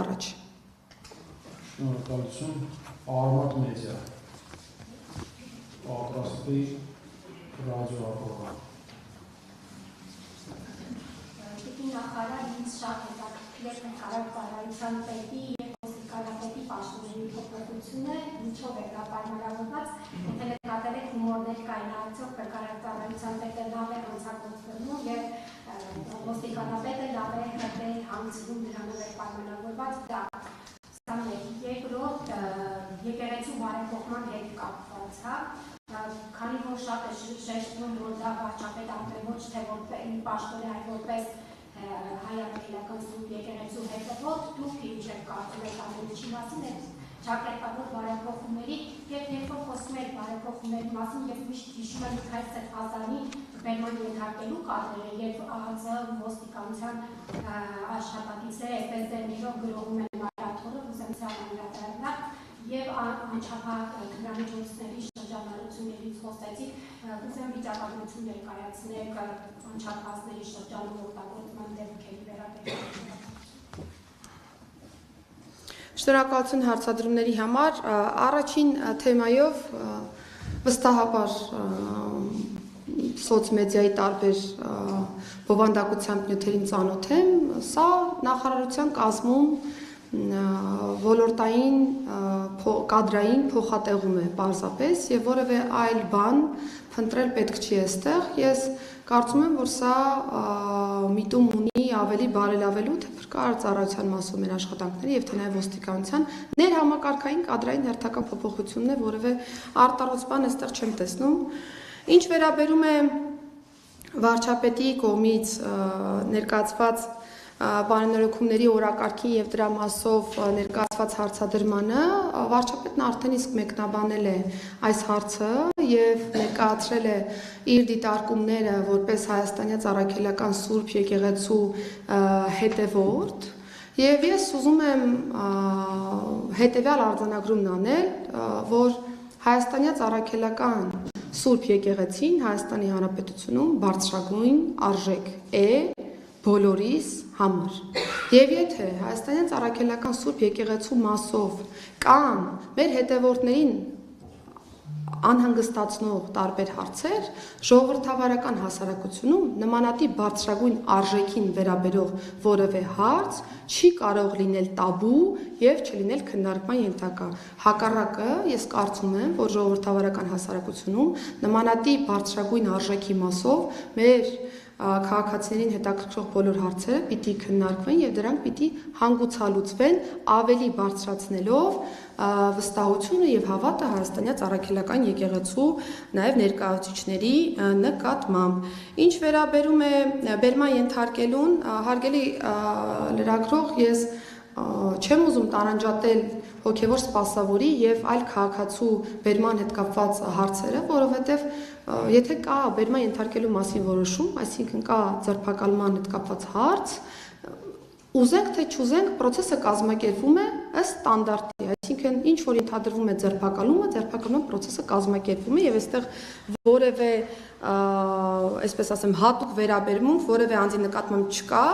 առաջ։ Շնորհակալություն, Արմատ մեդիա, պատրաստի ռադիոհաղորդում։ Նախարար ինձ շատ հետաքրքիր է կառավարության պետի և ոստիկանապետի պաշտոնների փոփոխությունը, ինչով է դա պայմանավորված, եթե նկատել եք հումորներ կային, արդյոք կառավարության պետը լավ է հանցագործվում և ոստիկանապետը լավ է հանձնում դրանով է պայմանավորված դա։ Սա մեկ, երկրորդ եկեղեցու բարեփոխման հետ կապված, քանի որ շատ է շեշտվում, որ դա վարչապետ ապրել ոչ թե որպես պաշտոն է, այլ որպես հայ-անգլիական սուրբ եկեղեցու հետևորդ, դուք ինչ եք կարծում եք ամեն ինչի մասին, ճակերտավոր բարեփոխումների և երբ որ խոսում եք բարեփոխումների մասին, ես միշտ հիշում եմ Միքայել Սեփազանի բերման ենթարկելու կադրերը, երբ ԱԱԾ ոստիկանության աշխատակիցները այսպես դերներով գրողում են մայրաթորը, ուզենցիալ անդրադառնալ և անչափահաս քննադատությունների շրջանառություններից խոսեցիք, ուզեմ վիճակագրություն ներկայացնեք անչափահասների շրջանում օգտագործման դեպքերի վերաբերյալ։ Շնորհակալություն հարցադրումների համար, առաջին թեմայով վստահաբար սոցմեդիայի տարբեր բովանդակությամբ նյութերին ծանոթ եմ, սա նախարարության կազմում ոլորտային կադրային փոխատեղում է պարզապես և որևէ այլ բան փնտրել պետք չի այստեղ, ես կարծում եմ, որ սա միտում ունի ավելի բարելավելու թե փրկարար ծառայության մասով մեր աշխատանքների և թե նաև ոստիկանության ներհամակարգային կադրային հերթական փոփոխությունն է, որևէ արտառոց բան այստեղ չեմ տեսնում։ Ինչ վերաբերում է վարչապետի կողմից ներկայացված բարենորոգումների օրակարգին և դրա մասով ներկայացված հարցադրմանը, վարչապետն արդեն իսկ մեկնաբանել է այս հարցը և ներկայացրել է իր դիտարկումները որպես հայաստանյան առաքելական սուրբ եկեղեցու հետևորդ և ես ուզում եմ հետևյալ արձանագրումն անել, որ հայաստանյան առաքելական սուրբ եկեղեցին Հայաստանի Հանրապետությունում բարձրագույն արժեք է բոլորիս համար։ Եվ եթե հայաստանյան առաքելական սուրբ եկեղեցու մասով կամ մեր հետևորդներին անհանգստացնող տարբեր հարցեր, ժողովրդավարական հասարակությունում նմանատիպ բարձրագույն արժեքին վերաբերող որևէ հարց չի կարող լինել տաբու և չլինել քննարկման ենթակա։ Հակառակը, ես կարծում եմ, որ ժողովրդավարական հասարակությունում նմանատիպ բարձրագույն արժեքի մասով մեր քաղաքացիներին հետաքրքրող բոլոր հարցերը պիտի քննարկվեն և դրանք պիտի հանգուցալուծվեն ավելի բարձրացնելով վստահությունը և հավատը հայաստանյան առաքելական եկեղեցու նաև ներկայացուցիչների նկատմամբ։ Ինչ վերաբերում է բերման ենթարկելուն, հարգելի լրագրող, ես չեմ ուզում տարանջատել հոգևոր սպասավորի և այլ քաղաքացու բերման հետ կապված հարցերը, որովհետև եթե կա բերման ենթարկելու մասին որոշում, այսինքն կա ձերբակալման հետ կապված հարց, ուզենք թե չուզենք, պրոցեսը կազմակերպվում է ըստ ստանդարտի, այսինքն ինչ որ ենթադրվում է ձերբակալման պրոցեսը կազմակերպվում է և այստեղ որևէ, այսպես ասեմ, հատուկ վերաբերմունք որևէ անձի նկատմամբ չկա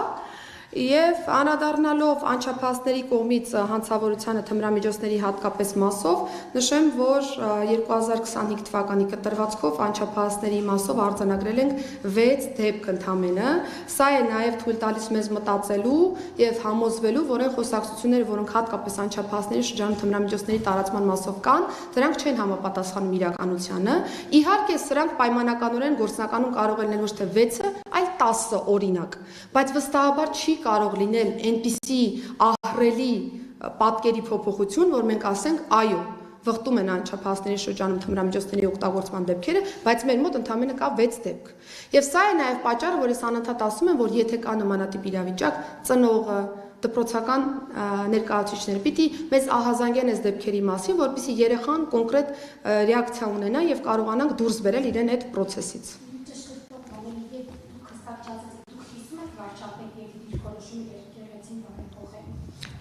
և անդրադառնալով անչափահասների կողմից հանցավորությանը թմրամիջոցների հատկապես մասով, նշեմ, որ 2025 թվականի կտրվածքով անչափահասների մասով արձանագրել ենք 6 դեպք ընդամենը, սա է նաև թույլ տալիս մեզ մտածելու և համոզվելու, որ այն խոսակցությունները, որոնք հատկապես անչափահասների շրջանում թմրամիջոցների տարածման մասով կան, դրանք չեն համապատասխանում իրականությանը։ Իհարկե, սրանք պայմանականորեն գործնականում կարող են լինել ոչ թե 6-ը, այլ 10 օրինակ, բայց վստահաբար չի կարող լինել այնպիսի ահռելի պատկերի փոփոխություն, որ մենք ասենք, այո, վխտում են անչափահասների շրջանում թմրամիջոցների օգտագործման դեպքերը, բայց մեր մոտ ընդամենը կա 6 դեպք։ Եվ սա է նաև պատճառը, որ ես անընդհատ ասում եմ, որ եթե կա նմանատիպ իրավիճակ, ծնողը, դպրոցական ներկայացուցիչները պիտի մեզ ահազանգեն այս դեպքերի մասին, որպեսզի երեխան կոնկրետ ռեակցիա ունենա և կարողանանք դուրս բերել իրեն այդ պրոցեսից։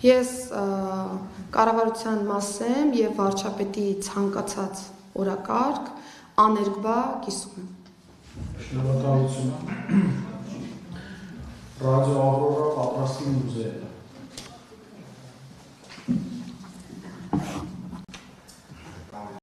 Ես կառավարության մաս եմ և վարչապետի ցանկացած օրակարգ աներկբա կիսում եմ։ Շնորհակալություն։ Ռադիո Ավրորա պատրաստի մուզեյը